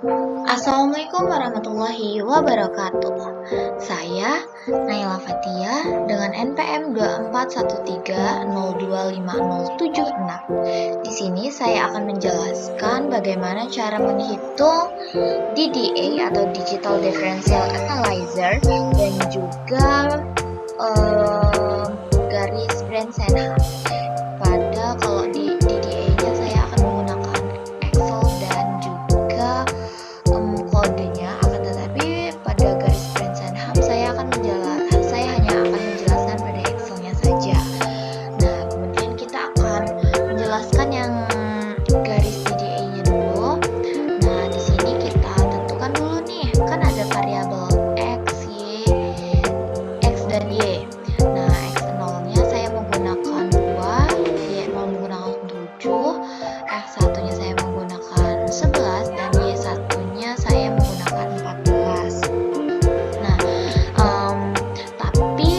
Assalamualaikum warahmatullahi wabarakatuh. Saya Naila Fatia dengan NPM 2413025076. Di sini saya akan menjelaskan bagaimana cara menghitung DDA atau Digital Differential Analyzer dan juga garis Bransenham. Kalau di DDA-nya saya akan menggunakan Excel dan juga kodenya, akan tetapi pada garis Bransenham saya hanya akan menjelaskan pada Excel-nya saja. Nah, kemudian kita akan menjelaskan yang garis DDA-nya dulu. Nah, di sini kita tentukan dulu nih, kan ada variabel X, Y, X dan Y. Nah, X0-nya saya menggunakan 2, Y0 menggunakan 7, X1-nya saya menggunakan 11, dan Y1-nya saya menggunakan 14. Nah, tapi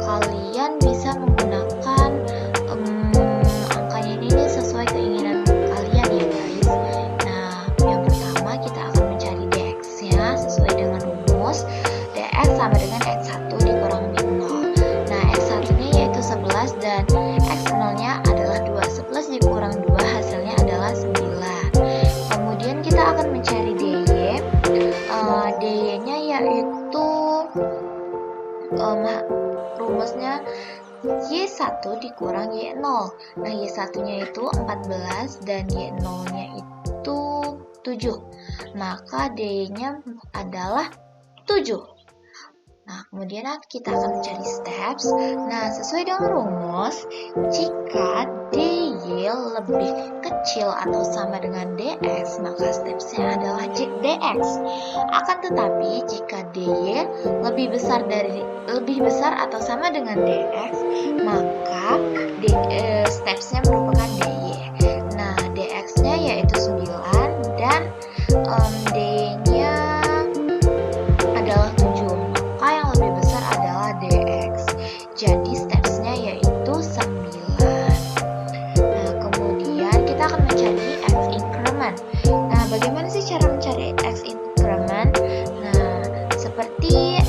kalian bisa menggunakan angkanya ini sesuai keinginan kalian ya guys. Nah, yang pertama kita akan mencari DX-nya sesuai dengan rumus. DX sama dengan X1 dikurang min 0. Nah, X1-nya yaitu 11 dan X0-nya adalah 2. 11 dikurang 2 hasilnya adalah 9. Kemudian kita akan mencari DY. DY-nya yaitu rumusnya Y1 dikurang Y0. Nah, Y1-nya itu 14 dan Y0-nya itu 7. Maka DY-nya adalah 7. Nah, kemudian kita akan mencari steps. Nah, sesuai dengan rumus, jika DY lebih kecil atau sama dengan DX, maka stepsnya adalah DX. Akan tetapi, jika DY lebih besar atau sama dengan DX, maka stepsnya merupakan DY. Nah, DX-nya yaitu 9 dan DY-nya adalah 7. Maka yang lebih besar adalah DX. Jadi stepsnya yaitu 9. Nah, kemudian kita akan mencari X increment. Nah, bagaimana sih cara mencari X increment? Nah, seperti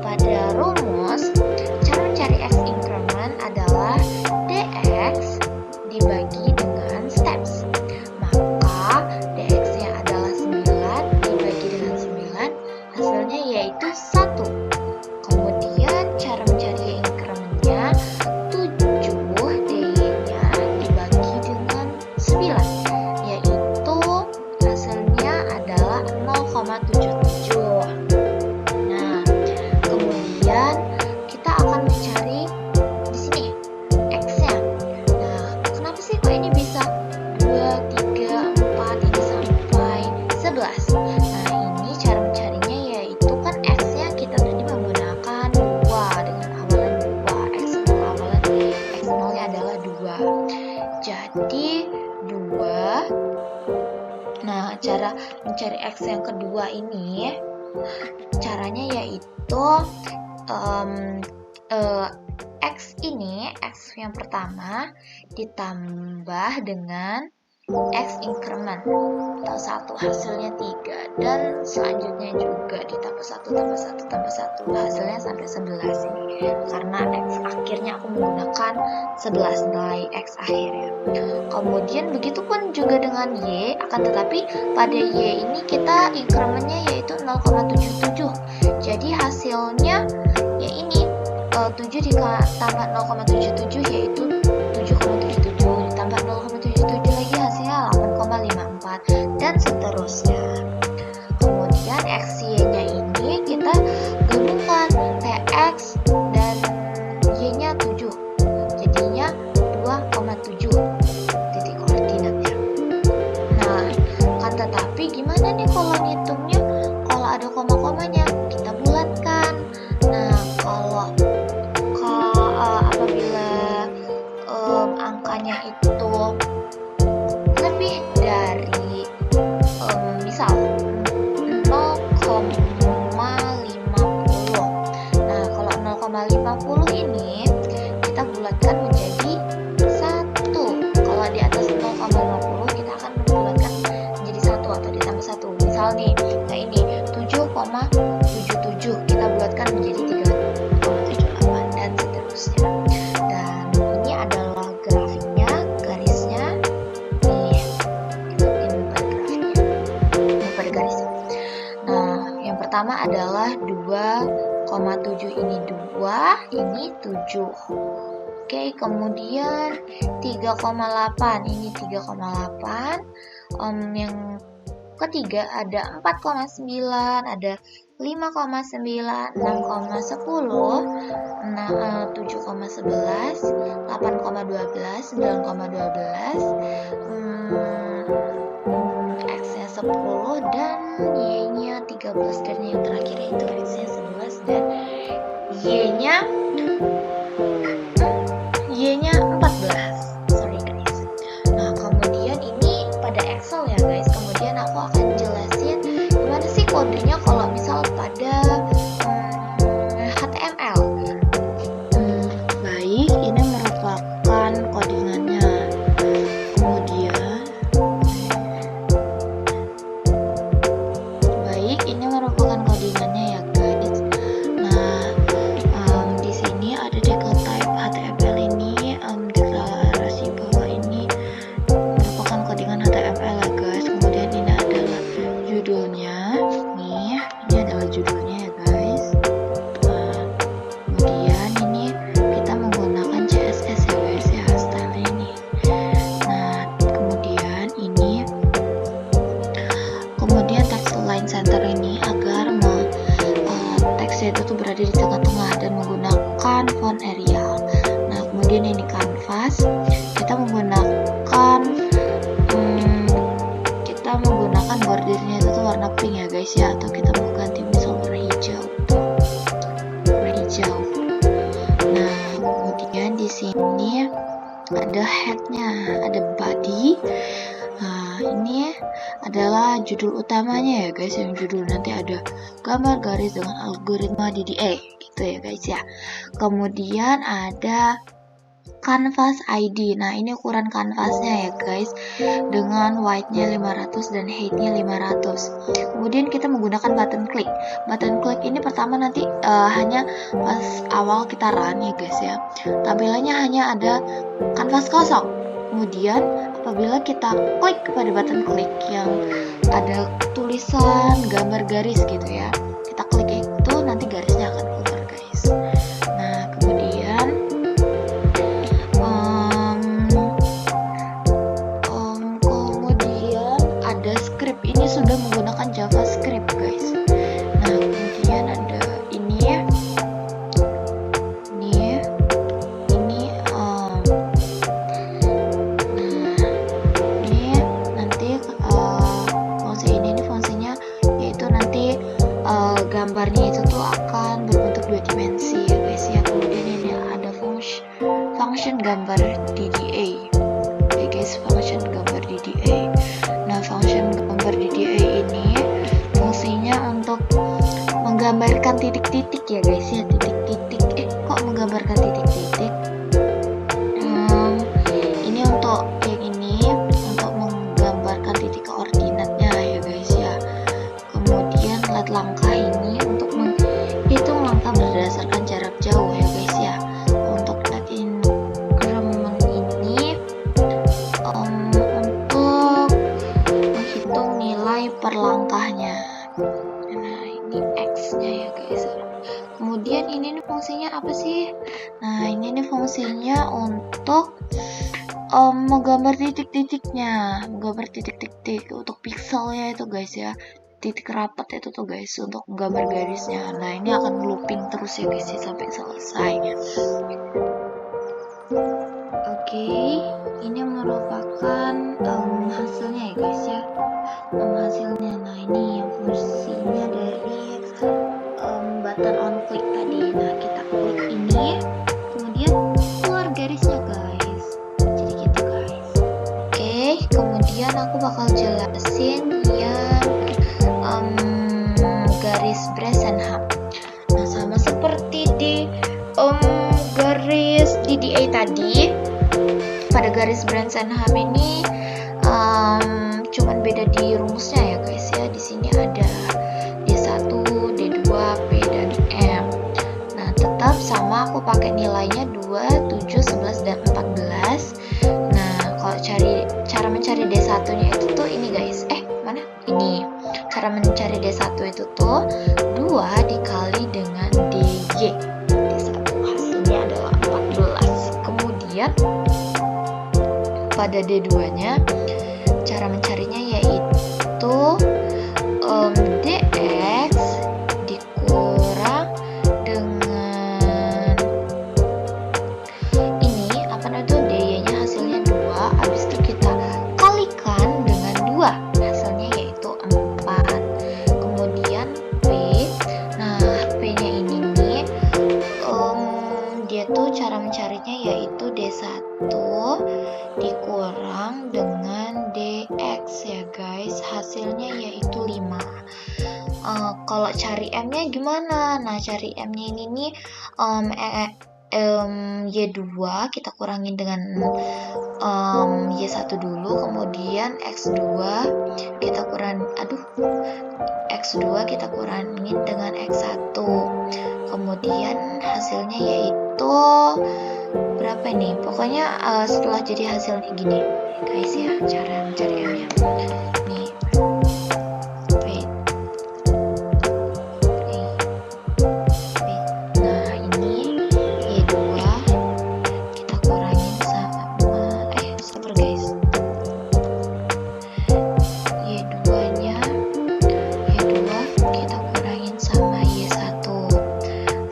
pada rumus, cara mencari X increment adalah DX dibagi dengan steps. Maka DX-nya adalah 9 dibagi dengan 9, hasilnya yaitu 1. Kemudian cara mencari increment-nya 7 DY-nya dibagi dengan 9, yaitu hasilnya adalah 0,77. Nah, kemudian kita akan mencari di sini X-nya. Nah, kenapa sih kok ini bisa 2, 3, 4 ini sampai 11? Nah, ini cara mencarinya yaitu kan X-nya kita tadi menggunakan 2 dengan awalan 2. X0-nya adalah 2. Jadi 2. Nah, cara mencari X yang kedua ini caranya yaitu X ini, X yang pertama ditambah dengan X increment atau 1, hasilnya 3, dan selanjutnya juga ditambah 1 tambah 1 tambah 1, hasilnya sampai 11 ini. Karena X akhirnya aku menggunakan 11 nilai X akhirnya. Kemudian begitupun juga dengan Y, akan tetapi pada Y ini kita incrementnya yaitu 0,77. Jadi hasilnya ya ini 7 ditambah 0,77 yaitu 7,77, ditambah 0,77 lagi hasilnya 8,54 dan seterusnya. Kemudian XY-nya ini kita gabungkan TX dan Y-nya 7, jadinya 2,7 titik koordinatnya. Nah, kan tetapi gimana nih kalau ngitungnya? Kalau ada koma-komanya kita bulatkan. Nah, apabila angkanya itu lebih dari misal 0,50. Nah, kalau 0,50 ini kita bulatkan menjadi 1. Kalau di atas 0,50 kita akan membulatkan menjadi 1 atau ditambah 1. Misal nih, kayak ini 7,77 kita buatkan menjadi 3,78 dan seterusnya. Dan ini adalah grafiknya, garisnya. Nih, ikutin pada grafiknya, pada garisnya. Nah, yang pertama adalah 2,7, ini 2, ini 7. Oke, kemudian 3,8, ini 3,8. Yang ketiga ada 4,9, ada 5,9, 6,10, 7,11, 8,12, 9,12, X-nya 10 dan Y-nya 13, dan yang terakhir itu X-nya 11 dan Y-nya 14. Sorry guys. Nah, kemudian ini pada Excel ya guys. Kemudian aku akan jelasin gimana sih kodenya kalau misal pada HTML. Baik, ini merupakan codingannya. Kemudian baik, ini merupakan codingannya ya guys. Nah, di sini ada declare type HTML ini, deklarasi bahwa ini merupakan codingan HTML ya guys. Kemudian ini adalah judulnya, nih ini adalah judulnya ya guys. Nah, kemudian ini kita menggunakan CSS ya guys ya, style ini. Nah, kemudian text align center ini agar teksnya itu tuh berada di tengah-tengah dan menggunakan font Arial. Nah, kemudian ini canvas, kita menggunakan bordernya itu tuh warna pink ya guys ya, atau kita mau ganti misal warna hijau. Nah, kemudian di sini ada headnya, ada body. Nah, ini adalah judul utamanya ya guys, yang judul nanti ada gambar garis dengan algoritma DDA gitu ya guys ya. Kemudian ada canvas ID. Nah, ini ukuran kanvasnya ya guys, dengan width-nya 500 dan height-nya 500. Kemudian kita menggunakan button click. Button click ini pertama nanti hanya pas awal kita run ya guys ya, tampilannya hanya ada kanvas kosong. Kemudian apabila kita klik kepada button click yang ada tulisan gambar garis gitu ya, kita klik itu nanti garisnya akan keluar guys. Nah, kemudian ada script, ini sudah menggunakan JavaScript guys. Nah, kemudian ada ini nanti fungsinya yaitu nanti gambarnya itu tuh akan berbentuk 2 dimensi ya guys ya. Kemudian ini ada function gambar DDA ya guys, function gambar DDA. Nah, function gambar DDA ini fungsinya untuk menggambarkan titik-titik ya guys ya, titik-titik. Kok menggambarkan titik-titik? Ini untuk yang ini untuk menggambarkan titik koordinatnya ya guys ya. Kemudian let langkah ini untuk menghitung langkah berdasarkan jarak jauh ya guys ya. Untuk let increment ini untuk menghitung nilai per langkahnya. Nah, ini X-nya ya guys. Kemudian ini fungsinya apa sih? Nah, ini fungsinya untuk menggambar titik-titiknya, menggambar titik-titik untuk pixelnya itu guys ya, titik rapat itu tuh guys untuk menggambar garisnya. Nah, ini akan looping terus ya guys ya sampai selesai. Oke, ini merupakan hasilnya ya guys ya, hasilnya. Nah, ini yang fungsinya dari button on click tadi. Nah, kita klik ini, kemudian keluar garisnya guys. Jadi gitu guys. Oke, kemudian aku bakal jelasin yang garis Bresenham. Nah, sama seperti di garis DDA tadi, pada garis Bresenham ini cuman berbeda di rumusnya ya guys ya. Di sini ada D1, D2, P dan M. Nah, tetap sama, aku pakai nilainya 2, 7, 11 dan 14. Nah, kalau cara mencari D1-nya itu tuh ini guys. Mana? Ini. Cara mencari D1 itu tuh 2 dikali dengan DY. D1 hasilnya adalah 14. Kemudian pada D2-nya cara mencarinya yaitu DX dikurang dengan ini apa namanya, DY-nya hasilnya 2, habis itu kita kalikan dengan 2, hasilnya yaitu 4. Kemudian P, nah P-nya ini nih dia tuh cara mencarinya yaitu D1 dikurang dengan DX ya guys, hasilnya yaitu 5. Kalau cari M-nya gimana? Nah, cari M-nya ini nih Y2 kita kurangin dengan Y1 dulu, kemudian X2 kita kurangin dengan X1. Kemudian hasilnya yaitu berapa nih? Pokoknya setelah jadi hasilnya gini guys ya, cara mencari M-nya. Nih. Nah, ini Y2 kita kurangin sama sabar guys. Y2 kita kurangin sama Y1.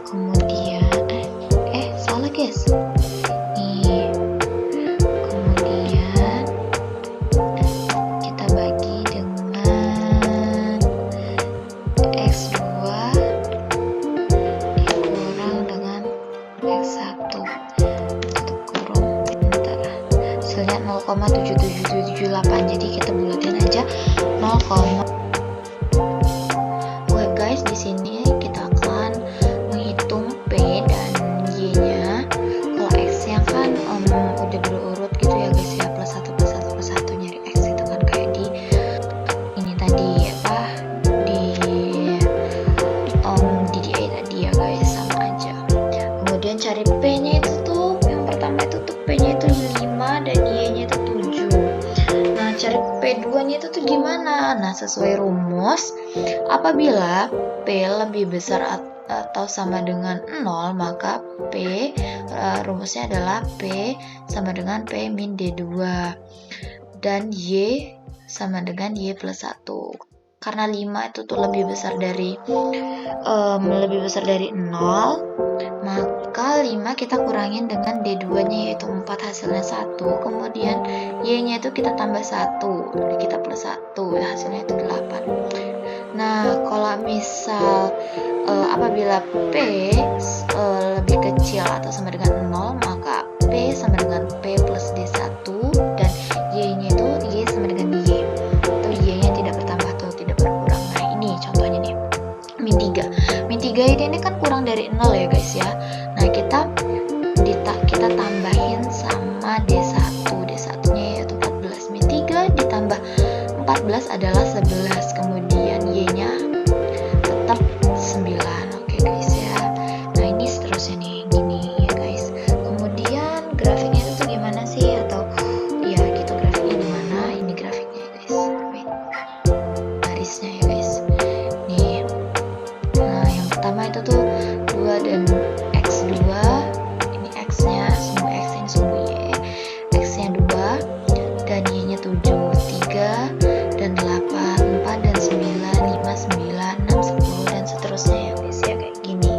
Kemudian salah guys. Nih. Kemudian kita bagi dengan X2 dikurang dengan X1. Tutup kurung. Bentar. Hasilnya 0,7778. Jadi kita bulatin aja 0, oke guys, di sini kita akan menghitung P dan Y-nya. Kalau X-nya kan udah berurut gitu ya guys ya, plus 1 plus 1 plus 1. Nyari X itu kan kayak di ini tadi di DDA tadi ya guys, sama aja. Kemudian cari P-nya itu tuh, yang pertama itu tuh P-nya itu 5 dan Y-nya itu 7. Nah, cari P2-nya itu tuh gimana? Nah, sesuai rumus, apabila P lebih besar atau sama dengan 0, maka P rumusnya adalah P sama dengan P min D2 dan Y sama dengan Y plus 1. Karena 5 itu tuh lebih besar dari 0, maka 5 kita kurangin dengan D2-nya yaitu 4, hasilnya 1. Kemudian Y-nya itu kita tambah 1, jadi kita plus 1, hasilnya itu 8. Nah, kalau misal apabila P lebih kecil atau sama dengan 0, maka P sama dengan P plus D1 dan Y-nya itu Y sama dengan Y, atau Y-nya tidak bertambah atau tidak berkurang. Nah, ini contohnya nih, min 3 ini kan kurang dari 0 ya guys ya. Nah, kita tambahin sama D1-nya yaitu 14. Min 3 ditambah 14 adalah 11, kemudian Y-nya tetap 9. Oke guys ya. Nah, ini seterusnya nih, gini ya guys. Kemudian grafiknya itu gimana sih, atau ya gitu, grafiknya gimana? Ini grafiknya ya guys. Wait. Garisnya ya guys. Nih. Nah, yang pertama itu tuh 2 dan X2. Ini X-nya, sumbu X, ini sumbu Y. X-nya 2 dan Y-nya 7, 3 dan 8, 4 dan 9, 5, 9, 6, 10 dan seterusnya ya guys ya, kayak gini.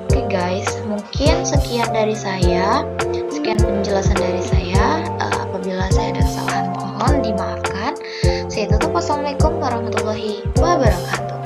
Oke guys, mungkin sekian dari saya, sekian penjelasan dari saya. Apabila saya ada kesalahan mohon dimaafkan. Saya tutup. Wassalamualaikum warahmatullahi wabarakatuh.